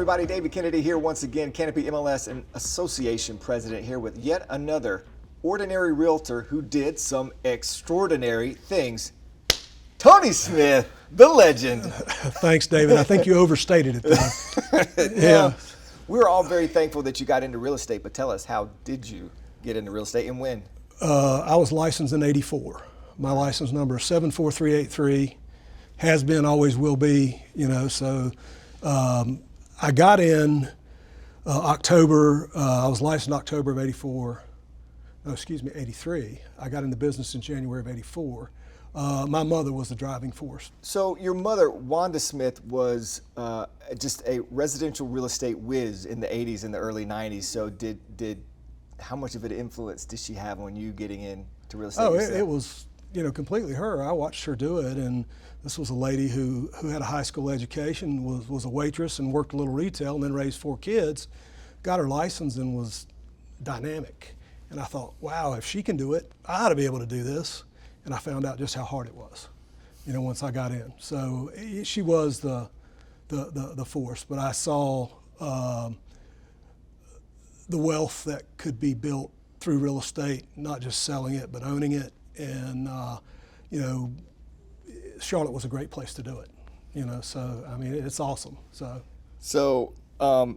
everybody? David Kennedy here once again, Canopy MLS and Association President here with yet another ordinary realtor who did some extraordinary things. Tony Smith, the legend. Thanks, David. I think you overstated it though. Yeah. We're all very thankful that you got into real estate, but tell us, how did you get into real estate and when? I was licensed in '84. My license number is 74383. Has been, always will be, so I got in October, I was licensed October of 83. I got in the business in January of 84. My mother was the driving force. So your mother, Wanda Smith, was just a residential real estate whiz in the 80s and the early 90s. So how much of an influence did she have on you getting into real estate? Oh, it was, completely her. I watched her do it, and this was a lady who had a high school education, was a waitress and worked a little retail and then raised 4 kids, got her license and was dynamic. And I thought, wow, if she can do it, I ought to be able to do this. And I found out just how hard it was, once I got in. So she was the force, but I saw the wealth that could be built through real estate, not just selling it, but owning it. And, Charlotte was a great place to do it, so, I mean, it's awesome, So, I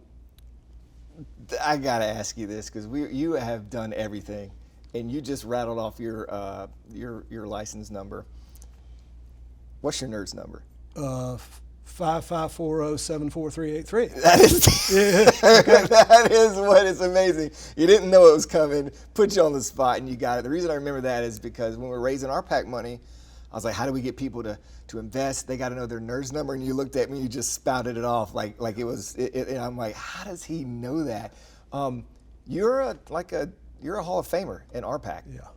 gotta ask you this, because you have done everything, and you just rattled off your license number. What's your NERDS number? 5540-74383. That is, that is what is amazing. You didn't know it was coming, put you on the spot, and you got it. The reason I remember that is because when we're raising RPAC money, I was like, how do we get people to invest? They got to know their NERDS number. And you looked at me, you just spouted it off like it was. And I'm like, how does he know that? You're a Hall of Famer in RPAC. Yeah.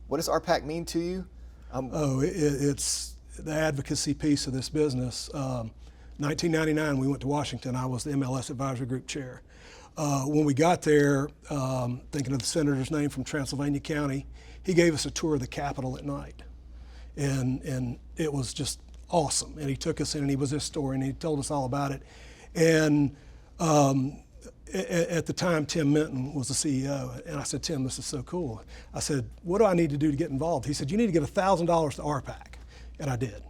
What does RPAC mean to you? It's the advocacy piece of this business. 1999, we went to Washington. I was the MLS Advisory Group chair. When we got there, thinking of the senator's name from Transylvania County, he gave us a tour of the Capitol at night. And it was just awesome. And he took us in, and he was a historian, and he told us all about it. And at the time, Tim Minton was the CEO, and I said, Tim, this is so cool. I said, what do I need to do to get involved? He said, you need to give $1,000 to RPAC, and I did.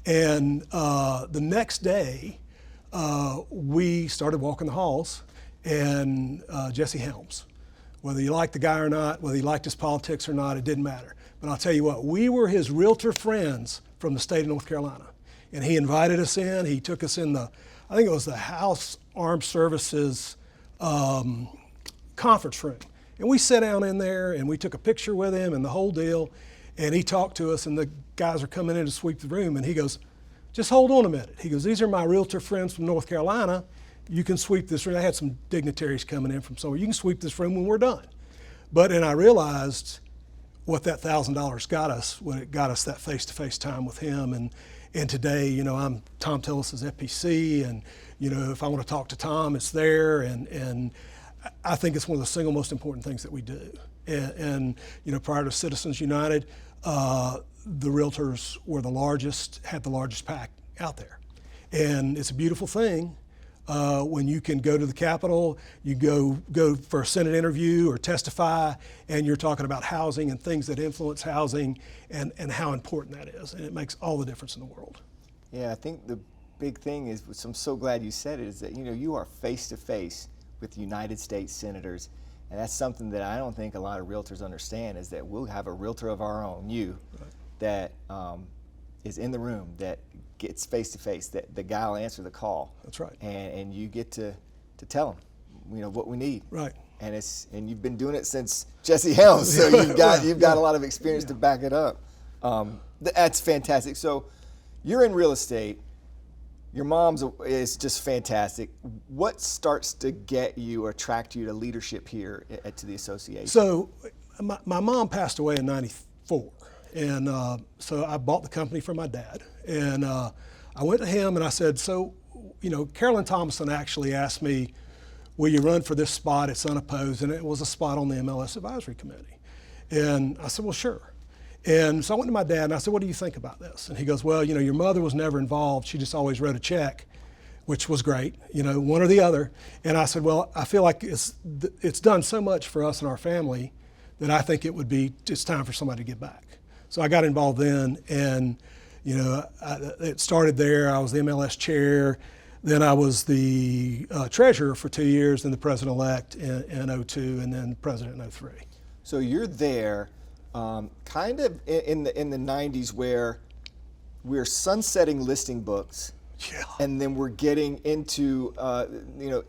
And the next day, we started walking the halls, and Jesse Helms, whether you liked the guy or not, whether you liked his politics or not, it didn't matter. But I'll tell you what, we were his realtor friends from the state of North Carolina. And he invited us in. He took us in I think it was the House Armed Services conference room. And we sat down in there, and we took a picture with him and the whole deal. And he talked to us, and the guys are coming in to sweep the room. And he goes, just hold on a minute. He goes, these are my realtor friends from North Carolina. You can sweep this room. I had some dignitaries coming in from somewhere. You can sweep this room when we're done. And I realized what that $1,000 got us, when it got us that face-to-face time with him. And today, I'm Tom Tillis's FPC, and, if I want to talk to Tom, it's there. And I think it's one of the single most important things that we do. And prior to Citizens United, the realtors were had the largest PAC out there. And it's a beautiful thing. When you can go to the Capitol, you go for a Senate interview or testify, and you're talking about housing and things that influence housing and how important that is. And it makes all the difference in the world. Yeah, I think the big thing is, which I'm so glad you said it, is that you are face to face with United States senators. And that's something that I don't think a lot of realtors understand, is that we'll have a realtor of our own, right, that is in the room, that gets face to face, that the guy will answer the call. That's right. And you get to tell him, what we need. Right. And you've been doing it since Jesse Helms, so you've got a lot of experience to back it up. That's fantastic. So you're in real estate. Your mom's is just fantastic. What starts to get you or attract you to leadership here to the association? So my mom passed away in '94. And so I bought the company from my dad. And I went to him and I said, so, Carolyn Thomason actually asked me, will you run for this spot? It's unopposed. And it was a spot on the MLS Advisory Committee. And I said, well, sure. And so I went to my dad and I said, what do you think about this? And he goes, well, your mother was never involved. She just always wrote a check. which was great, one or the other. And I said, well, I feel like it's done so much for us and our family that I think it's time for somebody to give back. So I got involved then, and it started there. I was the MLS chair. Then I was the treasurer for 2 years, then the president-elect in 2002, and then president in 2003. So you're there kind of in the 90s where we're sunsetting listing books, yeah. And then we're getting into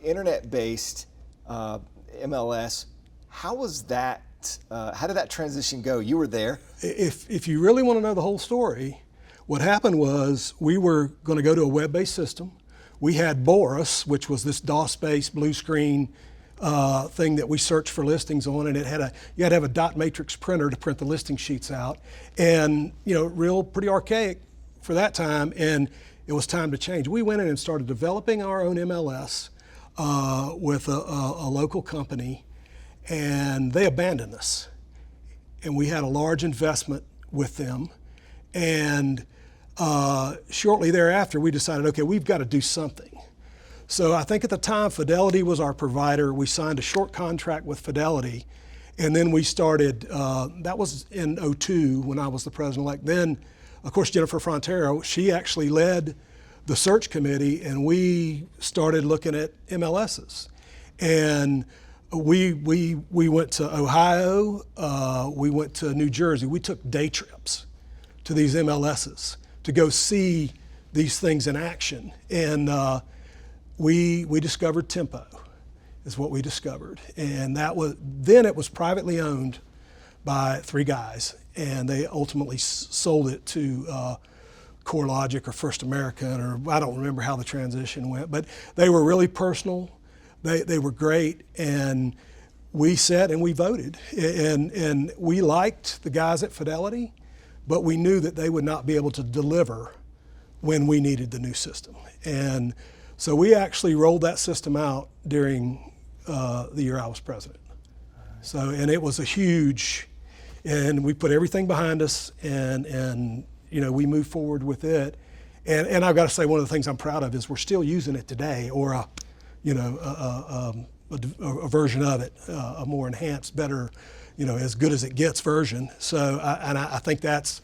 internet-based MLS. How was that? How did that transition go? You were there. If you really want to know the whole story, what happened was we were going to go to a web-based system. We had Boris, which was this DOS-based blue screen thing that we searched for listings on, and you had to have a dot matrix printer to print the listing sheets out, and pretty archaic for that time, and it was time to change. We went in and started developing our own MLS with a local company, and they abandoned us, and we had a large investment with them, and shortly thereafter, we decided, okay, we've got to do something. So I think at the time, Fidelity was our provider. We signed a short contract with Fidelity, and then we started, that was in 2002 when I was the president-elect. Then, of course, Jennifer Frontero, she actually led the search committee, and we started looking at MLSs. And we went to Ohio, we went to New Jersey. We took day trips to these MLSs to go see these things in action. And we discovered Tempo, is what we discovered. And then it was privately owned by 3 guys, and they ultimately sold it to CoreLogic or First American, or I don't remember how the transition went, but they were really personal. They were great, and we sat and we voted. And we liked the guys at Fidelity, but we knew that they would not be able to deliver when we needed the new system. And so we actually rolled that system out during the year I was president. So, and it was a huge, and we put everything behind us, and we moved forward with it. And I've got to say, one of the things I'm proud of is we're still using it today, or a version of it, a more enhanced, better, as good as it gets version. So, I think that's,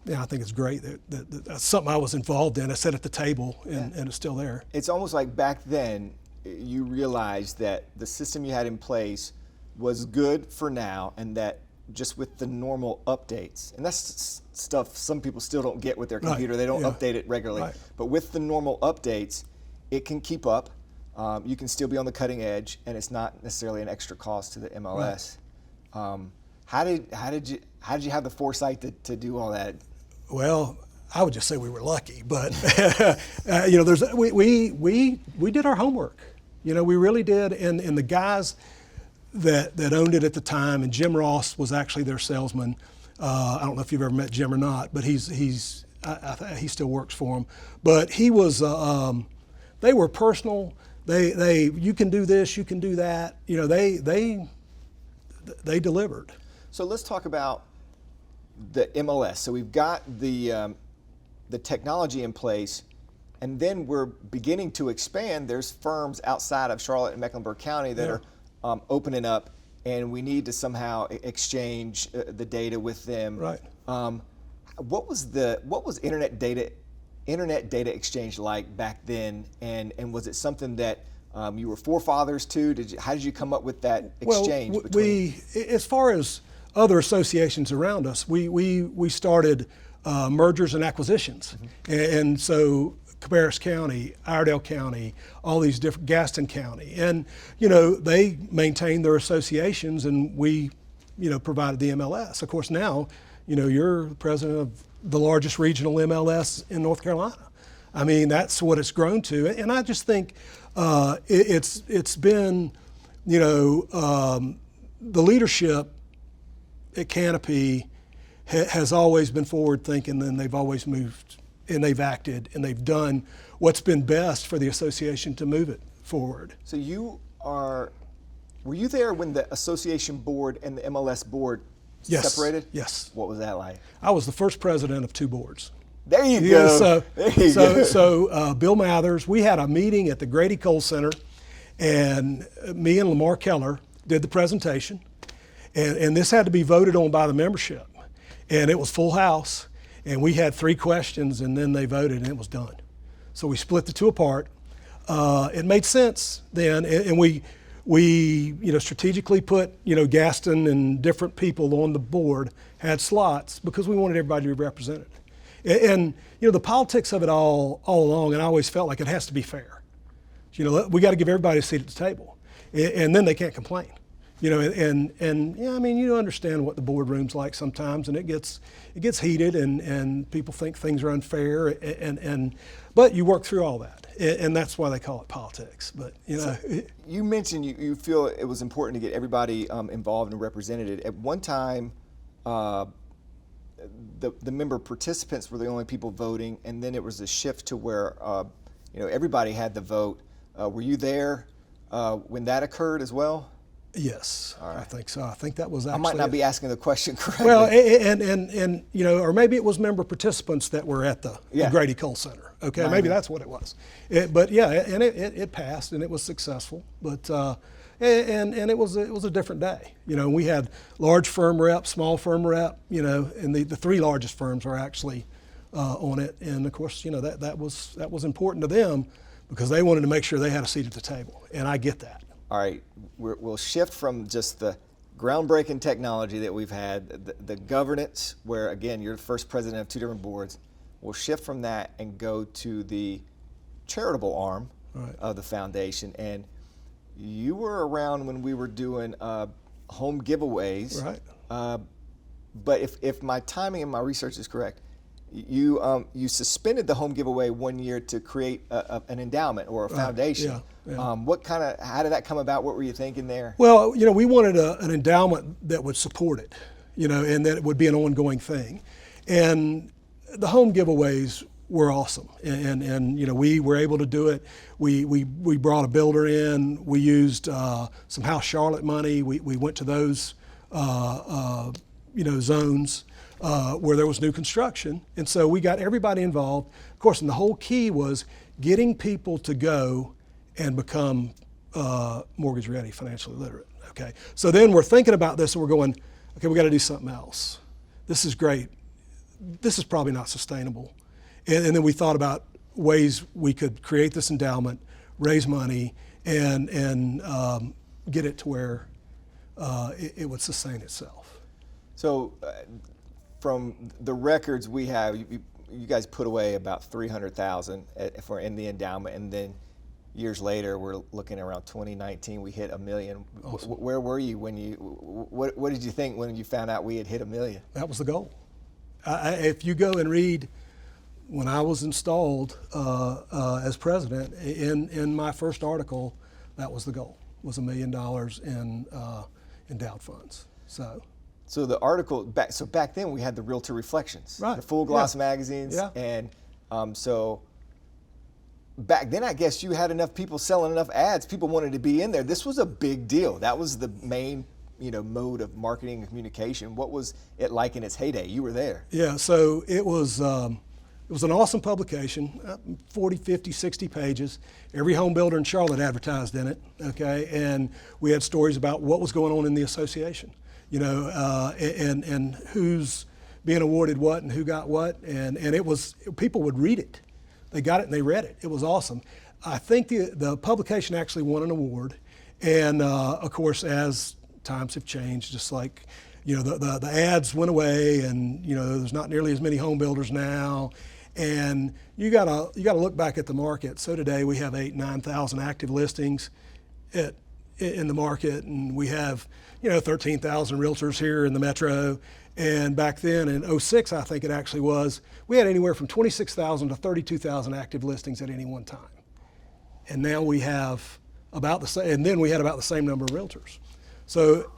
I think it's great that's something I was involved in. I sat at the table, and it's still there. It's almost like back then you realized that the system you had in place was good for now, and that just with the normal updates, and that's stuff some people still don't get with their computer. Right. They don't update it regularly. Right. But with the normal updates, it can keep up. You can still be on the cutting edge, and it's not necessarily an extra cost to the MLS. Right. How did you have the foresight to do all that? Well, I would just say we were lucky, but we did our homework. We really did, and the guys that owned it at the time, and Jim Ross was actually their salesman. I don't know if you've ever met Jim or not, but he still works for them. But he was, they were personal. You can do this, you can do that. They delivered. So let's talk about the MLS. So we've got the technology in place, and then we're beginning to expand. There's firms outside of Charlotte and Mecklenburg County that are opening up, and we need to somehow exchange the data with them. Right. What was internet data exchange like back then, and was it something that you were forefathers to? How did you come up with that exchange? Well, as far as other associations around us, we started mergers and acquisitions, and so Cabarrus County, Iredell County, all these different, Gaston County, and they maintained their associations, and we provided the MLS. Of course, now you're the president of the largest regional MLS in North Carolina. I mean, that's what it's grown to, and I just think it's been the leadership at Canopy has always been forward thinking, and they've always moved, and they've acted, and they've done what's been best for the association to move it forward. So were you there when the association board and the MLS board separated? Yes. What was that like? I was the first president of 2 boards. There you Yeah, go. There you go. so Bill Mathers, we had a meeting at the Grady Cole Center, and me and Lamar Keller did the presentation, and this had to be voted on by the membership, and it was full house, and we had 3 questions, and then they voted, and it was done. So we split the two apart. It made sense then, and we strategically put Gaston and different people on the board, had slots because we wanted everybody to be represented. And the politics of it all along, and I always felt like it has to be fair. We got to give everybody a seat at the table, and then they can't complain. And yeah, I mean, you understand what the boardroom's like sometimes, and it gets heated, and people think things are unfair, but you work through all that, and that's why they call it politics. But So you mentioned you feel it was important to get everybody involved and represented. At one time, the member participants were the only people voting, and then it was a shift to where everybody had the vote. Were you there when that occurred as well? yes, All right. I think so. I think that was actually. I might not be asking the question correctly. Well, and or maybe it was member participants that were at the Grady Cole Center. Okay, maybe that's what it was. But yeah, and it passed and it was successful. But and it was a different day. We had large firm rep, small firm rep. And the 3 largest firms are actually on it. And of course, that was important to them because they wanted to make sure they had a seat at the table. And I get that. All right, we'll shift from just the groundbreaking technology that we've had, the governance, where again, you're the first president of 2 different boards. We'll shift from that and go to the charitable arm of the foundation. And you were around when we were doing home giveaways. Right. But if my timing and my research is correct, you suspended the home giveaway 1 year to create an endowment or a foundation. Yeah. How did that come about? What were you thinking there? Well, we wanted an endowment that would support it, and that it would be an ongoing thing. And the home giveaways were awesome, and we were able to do it. We brought a builder in. We used some House Charlotte money. We went to those zones where there was new construction, and so we got everybody involved. Of course, and the whole key was getting people to go and become mortgage ready, financially literate. Okay, so then we're thinking about this and we're going, okay, we got to do something else. This is great. This is probably not sustainable. And then we thought about ways we could create this endowment, raise money, and get it to where it would sustain itself. So from the records we have, you guys put away about $300,000 in the endowment, and then years later, we're looking around 2019, we hit $1 million. Awesome. Where were you when what did you think when you found out we had hit $1 million? That was the goal. If you go and read, when I was installed as president, in my first article, that was the goal, was $1 million in endowed funds. So the article, back then we had the Realtor Reflections, right. The full gloss magazines, and so back then I guess you had enough people selling enough ads, people wanted to be in there. This was a big deal. That was the main mode of marketing and communication. What was it like in its heyday? You were there. Yeah, so it was an awesome publication, 40, 50, 60 pages. Every home builder in Charlotte advertised in it, okay? And we had stories about what was going on in the association, and who's being awarded what and who got what, and it was, people would read it. They got it and they read it. It was awesome. I think the publication actually won an award, and of course, as times have changed, just like the ads went away, and there's not nearly as many home builders now, and you gotta look back at the market. So today we have 8,000-9,000 active listings in the market, and we have 13,000 realtors here in the metro. And back then in 06, I think it actually was, we had anywhere from 26,000 to 32,000 active listings at any one time. And now we have about the same, and then we had about the same number of realtors. So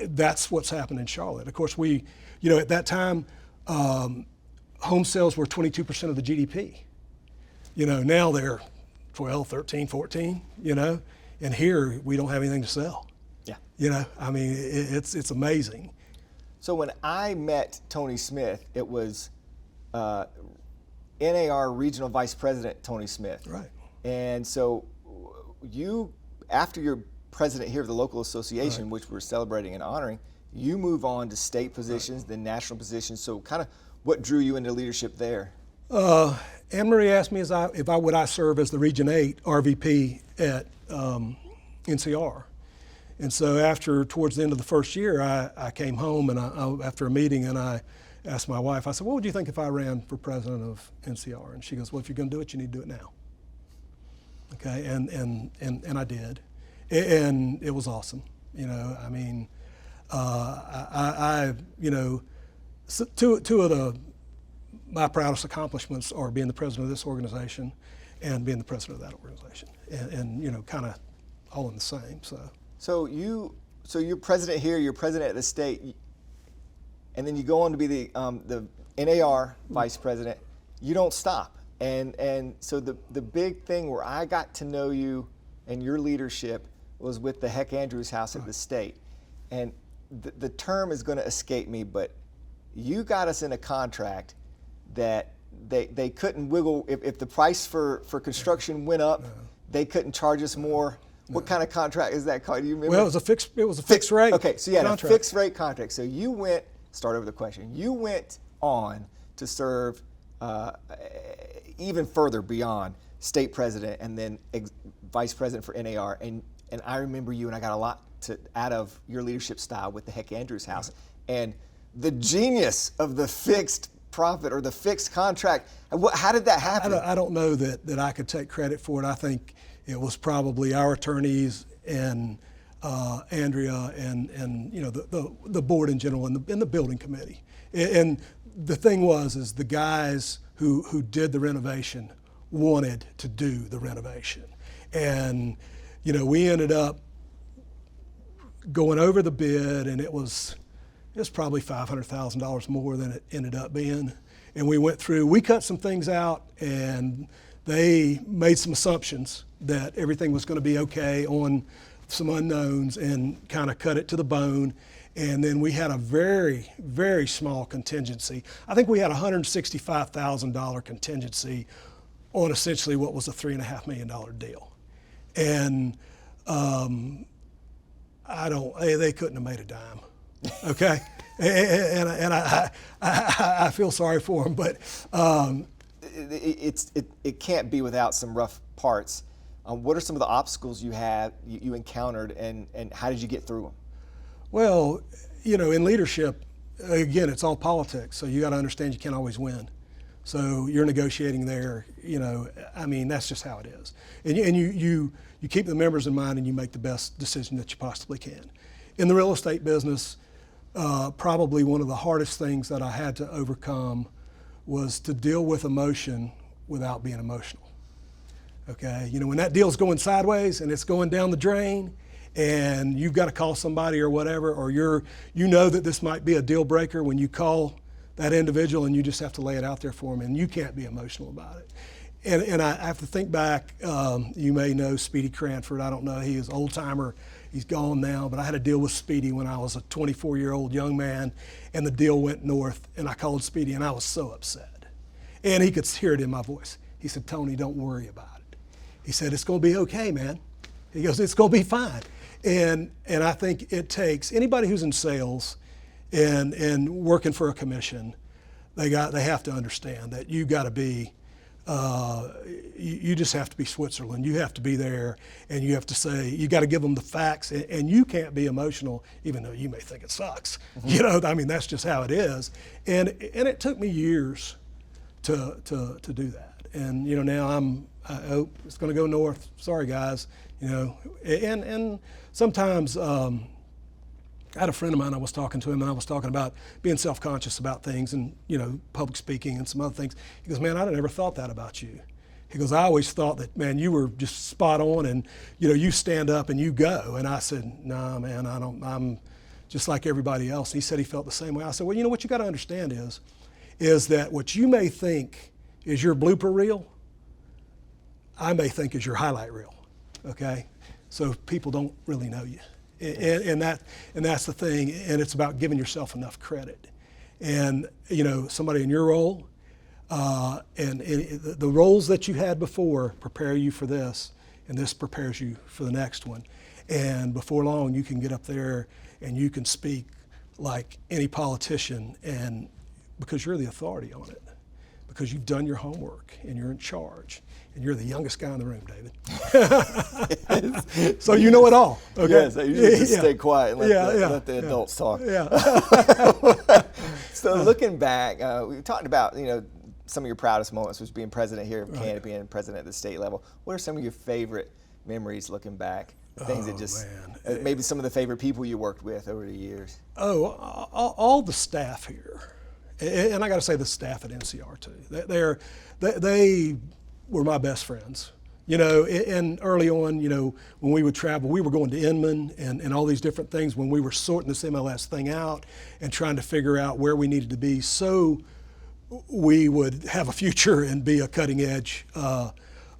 that's what's happened in Charlotte. Of course, at that time, home sales were 22% of the GDP. Now they're 12, 13, 14, and here we don't have anything to sell. Yeah. I mean, it's amazing. So when I met Tony Smith, it was NAR Regional Vice President Tony Smith. Right. And so you, after you're president here of the local association, Right. which we're celebrating and honoring, you move on to state positions, Right. then national positions. So kind of what drew you into leadership there? Anne Marie asked me if I would serve as the Region 8 RVP at NCR. And so towards the end of the first year, I came home and after a meeting, and I asked my wife, I said, what would you think if I ran for president of NCR? And she goes, well, if you're going to do it, you need to do it now. Okay, and I did. And it was awesome. You know, I mean, two of my proudest accomplishments are being the president of this organization and being the president of that organization. And you know, kind of all in the same, So you're president here, you're president at the state, and then you go on to be the NAR vice president. You don't stop, and so the big thing where I got to know you and your leadership was with the Heck Andrews House at the state, and the term is going to escape me, but you got us in a contract that they couldn't wiggle if the price for construction went up, they couldn't charge us more. What kind of contract is that called? Do you remember? well, it was a fixed rate. Okay, so you had contract. a fixed rate contract. So you went, start over the question, you went on to serve even further beyond state president and then vice president for NAR. And I remember you, and I got a lot out of your leadership style with the Heck Andrews House. Right. And the genius of the fixed profit or the fixed contract. How did that happen? I don't know that I could take credit for it. I think it was probably our attorneys and Andrea and you know the board in general and the building committee. And the thing is the guys who did the renovation wanted to do the renovation, and you know we ended up going over the bid, and it was probably $500,000 more than it ended up being. And we cut some things out, and they made some assumptions that everything was going to be okay on some unknowns and kind of cut it to the bone. And then we had a very, very small contingency. I think we had a $165,000 contingency on essentially what was a $3.5 million deal. And they couldn't have made a dime. Okay, and I feel sorry for them, but it can't be without some rough parts. What are some of the obstacles you encountered, and how did you get through them? Well, you know, in leadership, again, it's all politics, so you got to understand you can't always win. So you're negotiating there. You know, I mean, that's just how it is. And you keep the members in mind, and you make the best decision that you possibly can. In the real estate business, probably one of the hardest things that I had to overcome was to deal with emotion without being emotional. Okay, you know, when that deal's going sideways and it's going down the drain, and you've got to call somebody or whatever, or you know that this might be a deal breaker when you call that individual, and you just have to lay it out there for them, and you can't be emotional about it. And I have to think back. You may know Speedy Cranford. I don't know. He is old timer. He's gone now, but I had a deal with Speedy when I was a 24-year-old young man, and the deal went north, and I called Speedy, and I was so upset. And he could hear it in my voice. He said, Tony, don't worry about it. He said, it's going to be okay, man. He goes, it's going to be fine. And I think it takes anybody who's in sales and working for a commission, they have to understand that you got to be, you just have to be Switzerland. You have to be there, and you have to say, you got to give them the facts, and you can't be emotional, even though you may think it sucks. Mm-hmm. You know, I mean, that's just how it is. And it took me years to do that. And you know, now it's going to go north. Sorry, guys. You know, and sometimes. I had a friend of mine, I was talking to him, and I was talking about being self-conscious about things and, you know, public speaking and some other things. He goes, man, I never thought that about you. He goes, I always thought that, man, you were just spot on and, you know, you stand up and you go. And I said, nah, man, I'm just like everybody else. And he said he felt the same way. I said, well, you know, what you got to understand is that what you may think is your blooper reel, I may think is your highlight reel, okay? So people don't really know you. And that's the thing, and it's about giving yourself enough credit. And you know, somebody in your role, The roles that you had before prepare you for this, and this prepares you for the next one. And before long, you can get up there and you can speak like any politician, and because you're the authority on it, because you've done your homework and you're in charge, and you're the youngest guy in the room, David. So you know it all. Okay? Yes, I usually just stay quiet and let the adults talk. Yeah. So looking back, we talked about some of your proudest moments was being president here of Canopy and president at the state level. What are some of your favorite memories looking back? Things that just maybe some of the favorite people you worked with over the years. All the staff here, and I got to say the staff at NCR too. They were my best friends. And early on, when we would travel, we were going to Inman and all these different things when we were sorting this MLS thing out and trying to figure out where we needed to be so we would have a future and be a cutting edge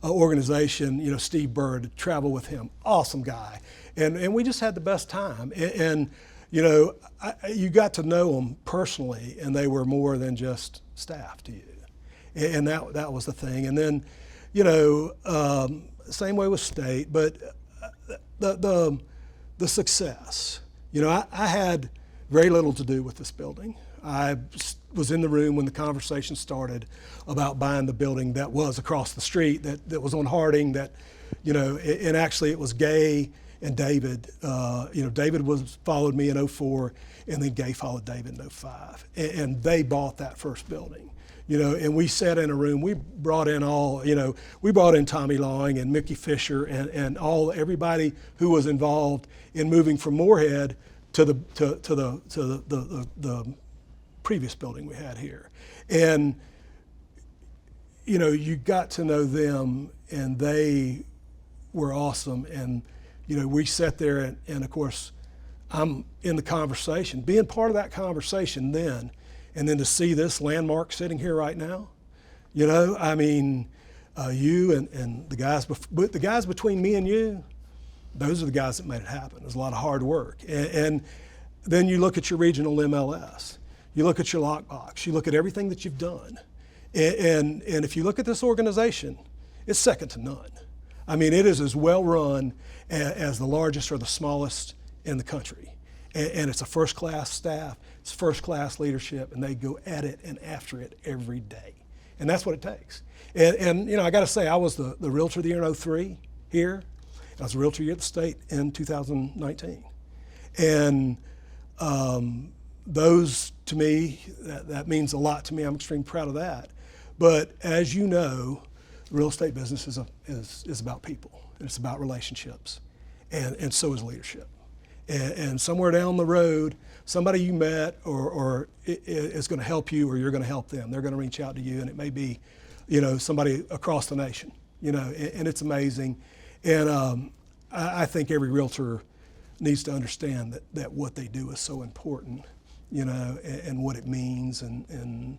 organization. Steve Bird, travel with him, awesome guy. And we just had the best time. And you got to know them personally, and they were more than just staff to you. And that was the thing. And then, same way with state, but the success. I had very little to do with this building. I was in the room when the conversation started about buying the building that was across the street, that was on Harding, and actually it was Gay and David. David followed me in 2004, and then Gay followed David in 2005. And they bought that first building. And we sat in a room. We brought in Tommy Lawing and Mickey Fisher and everybody who was involved in moving from Moorhead to the previous building we had here. And you got to know them, and they were awesome. And we sat there, and of course, I'm in the conversation, being part of that conversation then. And then to see this landmark sitting here right now, you and the guys between me and you, those are the guys that made it happen. There's a lot of hard work. And then you look at your regional MLS, you look at your lockbox, you look at everything that you've done. And if you look at this organization, it's second to none. I mean, it is as well run as the largest or the smallest in the country. And it's a first-class staff, it's first-class leadership, and they go at it and after it every day. And that's what it takes. And I got to say, I was the Realtor of the Year in 2003 here. I was the Realtor of the Year at the state in 2019. And those, to me, that means a lot to me. I'm extremely proud of that. But as you know, the real estate business is about people, and it's about relationships, and so is leadership. And somewhere down the road, somebody you met or is going to help you, or you're going to help them. They're going to reach out to you, and it may be, somebody across the nation, and it's amazing. And I think every realtor needs to understand that what they do is so important, and what it means. And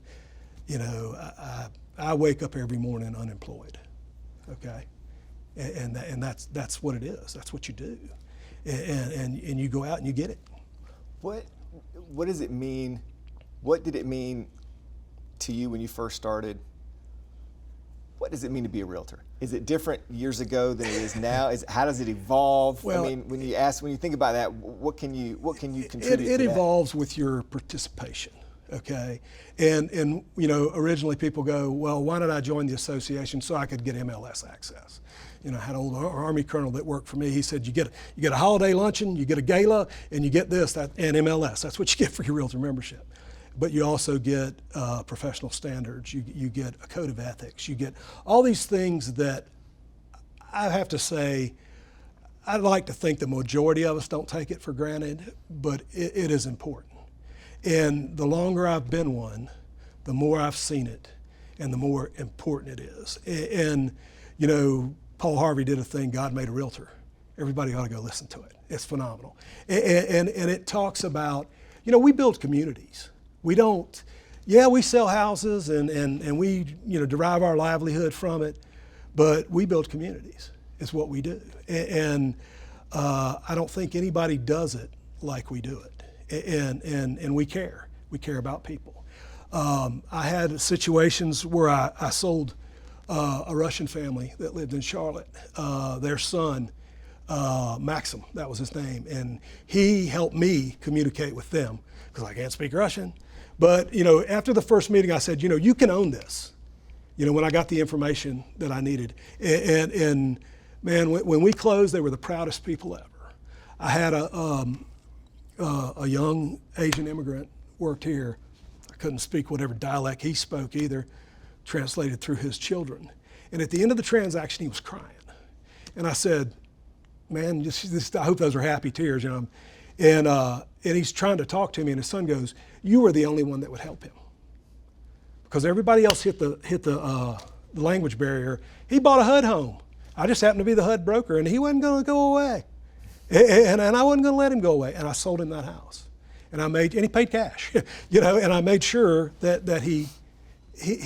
I wake up every morning unemployed, okay? And that's what it is. That's what you do. And you go out and you get it. What does it mean? What did it mean to you when you first started? What does it mean to be a realtor? Is it different years ago than it is now? How does it evolve? Well, I mean, when you think about that, what can you contribute? It evolves with your participation. Okay, and originally people go, well, why did I join the association? So I could get MLS access. I had an old Army colonel that worked for me. He said, you get a holiday luncheon, you get a gala, and you get this, that, and MLS. That's what you get for your realtor membership. But you also get professional standards. You get a code of ethics. You get all these things that I have to say, I'd like to think the majority of us don't take it for granted, but it is important. And the longer I've been one, the more I've seen it, and the more important it is. And Paul Harvey did a thing, God Made a Realtor. Everybody ought to go listen to it. It's phenomenal. And it talks about, we build communities. We don't, we sell houses and we, derive our livelihood from it, but we build communities is what we do. And I don't think anybody does it like we do it. And we care. We care about people. I had situations where I sold a Russian family that lived in Charlotte. Their son, Maxim, that was his name, and he helped me communicate with them because I can't speak Russian. But after the first meeting, I said, you can own this. When I got the information that I needed, and man, when we closed, they were the proudest people ever. I had a young Asian immigrant worked here. I couldn't speak whatever dialect he spoke either, translated through his children. And at the end of the transaction, he was crying. And I said, man, I hope those are happy tears, And he's trying to talk to me, and his son goes, you were the only one that would help him. Because everybody else hit the language barrier. He bought a HUD home. I just happened to be the HUD broker, and he wasn't going to go away. And I wasn't going to let him go away. And I sold him that house. And he paid cash, and I made sure that he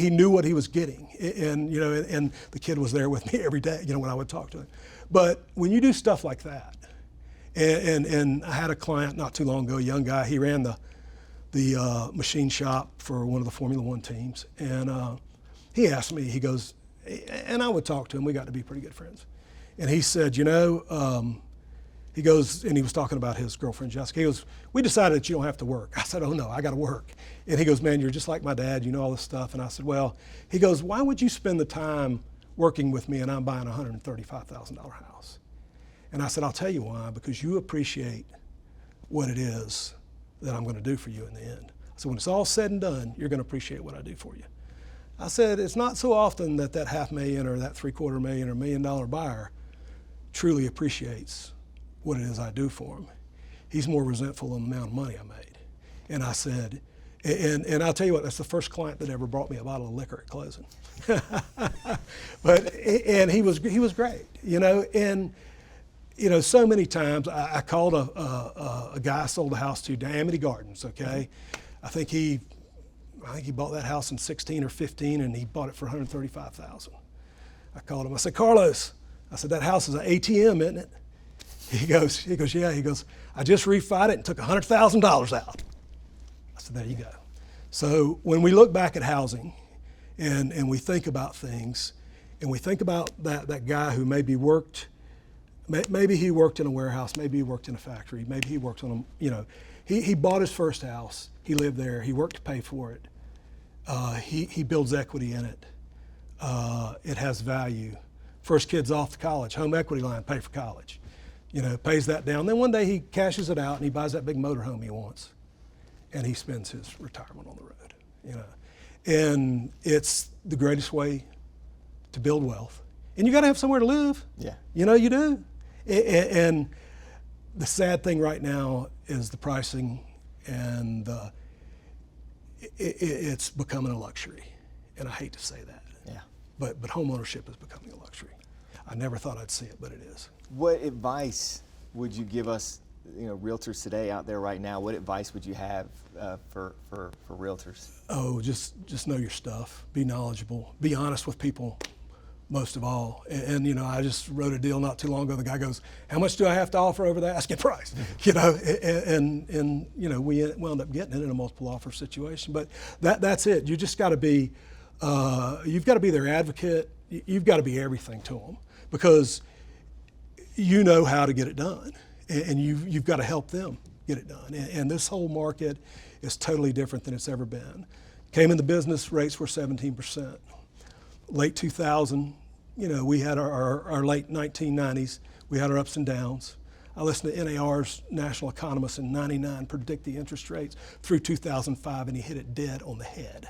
knew what he was getting. And the kid was there with me every day, when I would talk to him. But when you do stuff like that, and I had a client not too long ago, a young guy, he ran the machine shop for one of the Formula One teams. And he asked me, he goes, and I would talk to him, we got to be pretty good friends. And he said, he goes, and he was talking about his girlfriend, Jessica. He goes, we decided that you don't have to work. I said, oh no, I got to work. And he goes, man, you're just like my dad, you know all this stuff. And I said, well, he goes, why would you spend the time working with me and I'm buying a $135,000 house? And I said, I'll tell you why, because you appreciate what it is that I'm going to do for you in the end. So when it's all said and done, you're going to appreciate what I do for you. I said, it's not so often that $500,000 or that $750,000 or $1 million buyer truly appreciates what it is I do for him. He's more resentful of the amount of money I made. And I said, and I'll tell you what, that's the first client that ever brought me a bottle of liquor at closing. And he was great, and so many times I called a guy I sold a house to, Amity Gardens, okay? I think he bought that house in 16 or 15, and he bought it for $135,000. I called him, I said, Carlos, I said, that house is an ATM, isn't it? He goes, yeah. He goes, I just refied it and took $100,000 out. I said, there you go. So when we look back at housing and we think about things, and we think about that guy who maybe he worked in a warehouse, maybe he worked in a factory, maybe he worked on he bought his first house, he lived there, he worked to pay for it, he builds equity in it, it has value. First kid's off to college, home equity line, pay for college. Pays that down. Then one day he cashes it out and he buys that big motorhome he wants, and he spends his retirement on the road. And it's the greatest way to build wealth. And you got to have somewhere to live. Yeah. You do. And the sad thing right now is the pricing, and it's becoming a luxury. And I hate to say that. Yeah. But home ownership is becoming a luxury. I never thought I'd see it, but it is. What advice would you give us, realtors today out there right now? What advice would you have for realtors? Oh, just know your stuff. Be knowledgeable. Be honest with people, most of all. And I just wrote a deal not too long ago. The guy goes, "How much do I have to offer over the asking price?" And we wound up getting it in a multiple offer situation. But that's it. You just got to be. You've got to be their advocate. You've got to be everything to them, because you know how to get it done, and you've got to help them get it done. And this whole market is totally different than it's ever been. Came into business, rates were 17%. Late 2000, we had our late 1990s, we had our ups and downs. I listened to NAR's national economist in '99 predict the interest rates through 2005, and he hit it dead on the head.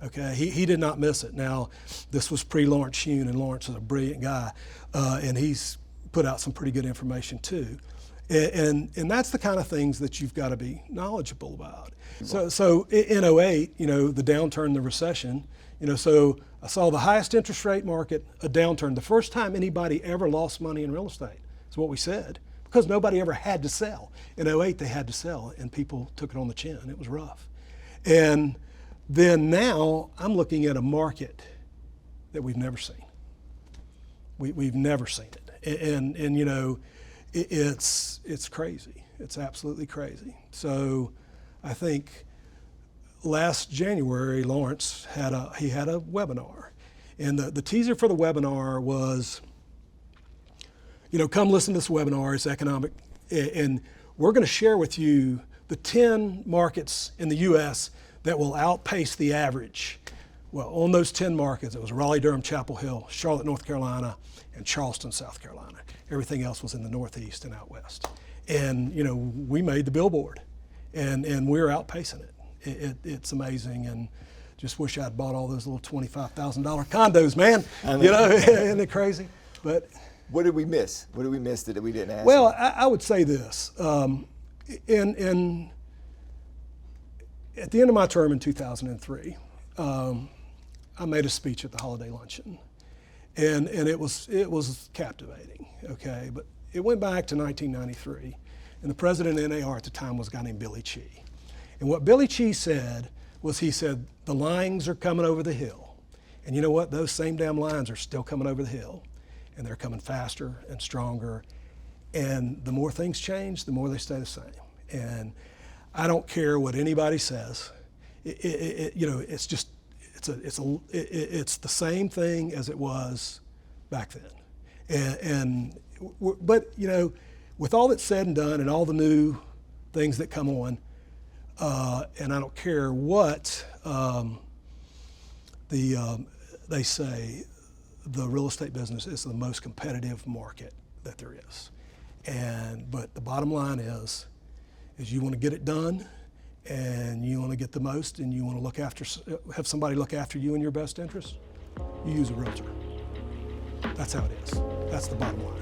Okay, he did not miss it. Now, this was pre-Lawrence Hune, and Lawrence is a brilliant guy, and he's put out some pretty good information too. And that's the kind of things that you've got to be knowledgeable about. So in '08, the downturn, the recession, so I saw the highest interest rate market, a downturn. The first time anybody ever lost money in real estate is what we said, because nobody ever had to sell. In '08, they had to sell, and people took it on the chin. It was rough. And then now I'm looking at a market that we've never seen. We've never seen it. And it's crazy. It's absolutely crazy. So I think last January, Lawrence had a webinar, and the teaser for the webinar was, come listen to this webinar. It's economic, and we're going to share with you the 10 markets in the U.S. that will outpace the average. Well, on those 10 markets, it was Raleigh, Durham, Chapel Hill, Charlotte, North Carolina, and Charleston, South Carolina. Everything else was in the Northeast and out West. And, we made the billboard, and we're outpacing it. It's amazing, and just wish I'd bought all those little $25,000 condos, man. Isn't it crazy? But what did we miss? What did we miss that we didn't ask? Well, I would say this. At the end of my term in 2003, I made a speech at the holiday luncheon, and it was captivating. Okay, but it went back to 1993, and the president of NAR at the time was a guy named Billy Chee. And what Billy Chee said was, he said, the lines are coming over the hill. And you know what? Those same damn lines are still coming over the hill, and they're coming faster and stronger. And the more things change, the more they stay the same. And I don't care what anybody says. It's just, it's the same thing as it was back then. But with all that's said and done, and all the new things that come on, and I don't care what they say, the real estate business is the most competitive market that there is. But the bottom line is you want to get it done, and you want to get the most, and you want to have somebody look after you in your best interest, you use a realtor. That's how it is. That's the bottom line.